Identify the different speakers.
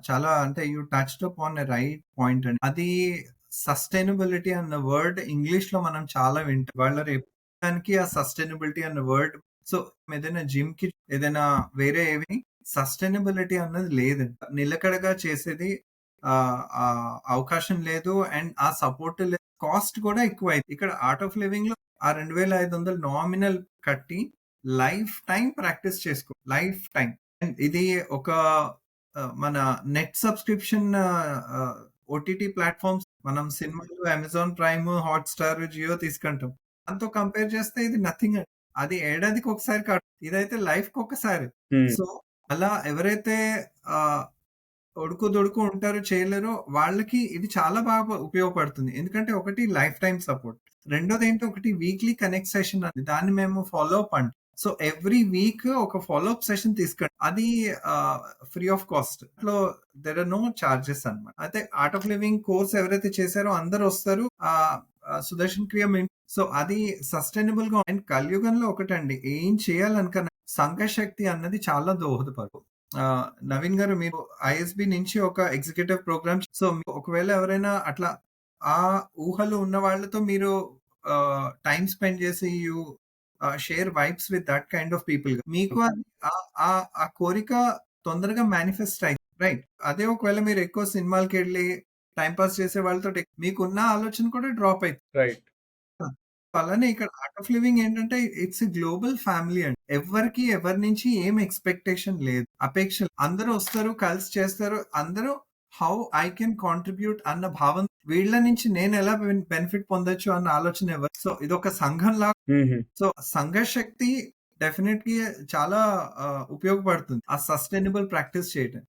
Speaker 1: చాలా అంటే you touched upon a right point అండి. అది సస్టైనబిలిటీ అన్న వర్డ్ ఇంగ్లీష్‌లో మనం చాలా వింటాం. వాళ్ళ రేపు దానికి ఆ సస్టైనబిలిటీ అన్న వర్డ్ సో, ఏదైనా జిమ్‌కి ఏదైనా వేరే ఏవి సస్టైనబిలిటీ అన్నది లేదండి. నిలకడగా చేసేది ఆహ్, అవకాశం లేదు. అండ్ ఆ సపోర్ట్ లేదు. కాస్ట్ కూడా ఎక్కువైంది. ఇక్కడ ఆర్ట్ ఆఫ్ లివింగ్‌లో ఆ 2,500 నామినల్ కట్టి లైఫ్ టైమ్ ప్రాక్టీస్ చేసుకో. Life time. అండ్ ఇది ఒక మన నెట్ సబ్స్క్రిప్షన్ ఓటీటీ ప్లాట్‌ఫార్మ్స్ మనం సినిమాలు అమెజాన్ ప్రైమ్, హాట్‌స్టార్, జియో తీసుకుంటాం. దాంతో కంపేర్ చేస్తే ఇది నథింగ్ అండి. అది ఏడాదికి ఒకసారి ఇదైతే లైఫ్‌కి ఒకసారి.
Speaker 2: హ్మ్.
Speaker 1: సో, అలా ఎవరైతే ఆహ్, ఒడుకు దొడుకు ఉంటారో, చేయలేరో వాళ్ళకి ఇది చాలా బాగా ఉపయోగపడుతుంది. ఎందుకంటే ఒకటి లైఫ్ టైమ్ సపోర్ట్. రెండోదేంటి ఒకటి వీక్లీ కనెక్ట్ సెషన్ అని దాన్ని మేము ఫాలో అప్ అంటాం. సో, ఎవ్రీ వీక్ ఒక ఫాలో అప్ సెషన్ తీసుకోండి. అది ఆహ్, ఫ్రీ ఆఫ్ కాస్ట్. దాంట్లో దేర్ ఆర్ నో చార్జెస్ అన్నమాట. అయితే ఆర్ట్ ఆఫ్ లివింగ్ కోర్స్ ఎవరైతే చేశారో అందరూ వస్తారు. సుదర్శన్ క్రియ సో, అది సస్టైనబుల్‌గా అండ్ కలియుగంలో ఒకటండి ఏం చేయాలనుకన్నా సంఘశక్తి అన్నది చాలా నవీన్ గారు మీరు ఐఎస్‌బి నుంచి ఒక ఎగ్జిక్యూటివ్ ప్రోగ్రామ్ సో, ఒకవేళ ఎవరైనా అట్లా ఆ ఊహలు ఉన్న వాళ్ళతో మీరు టైమ్ స్పెండ్ చేసి share vibes with that kind of people. మీకు
Speaker 2: ఓకే.
Speaker 1: అది ఆ కోరిక తొందరగా మేనిఫెస్ట్ అయింది. రైట్. అదే ఒకవేళ మీరు ఎక్కువ సినిమాలకెళ్ళి టైమ్ పాస్ చేసే వాళ్ళతోటి మీకున్న ఆలోచన కూడా డ్రాప్ అయితది.
Speaker 2: రైట్.
Speaker 1: ఆ! అలానే ఇక్కడ ఆర్ట్ ఆఫ్ లివింగ్ ఏంటంటే ఇట్స్ ఎ గ్లోబల్ ఫ్యామిలీ అండి. ఎవ్వరికీ ఎవరి నుంచి ఏం ఎక్స్‌పెక్టేషన్ లేదు. అపేక్షలు అందరూ వస్తారు, కలిసి చేస్తారు. అందరూ హౌ ఐ కెన్ కాంట్రిబ్యూట్ అన్న భావన వీళ్ళ నుంచి నేనెలా బెనిఫిట్ పొందొచ్చు అన్న ఆలోచన సో, ఇదొక సంఘంలాగా
Speaker 2: హుహు.
Speaker 1: సో, సంఘ శక్తి డెఫినెట్‌లీ చాలా ఉపయోగపడుతుంది. ఆ సస్టైనబుల్ ప్రాక్టీస్ చేయటం.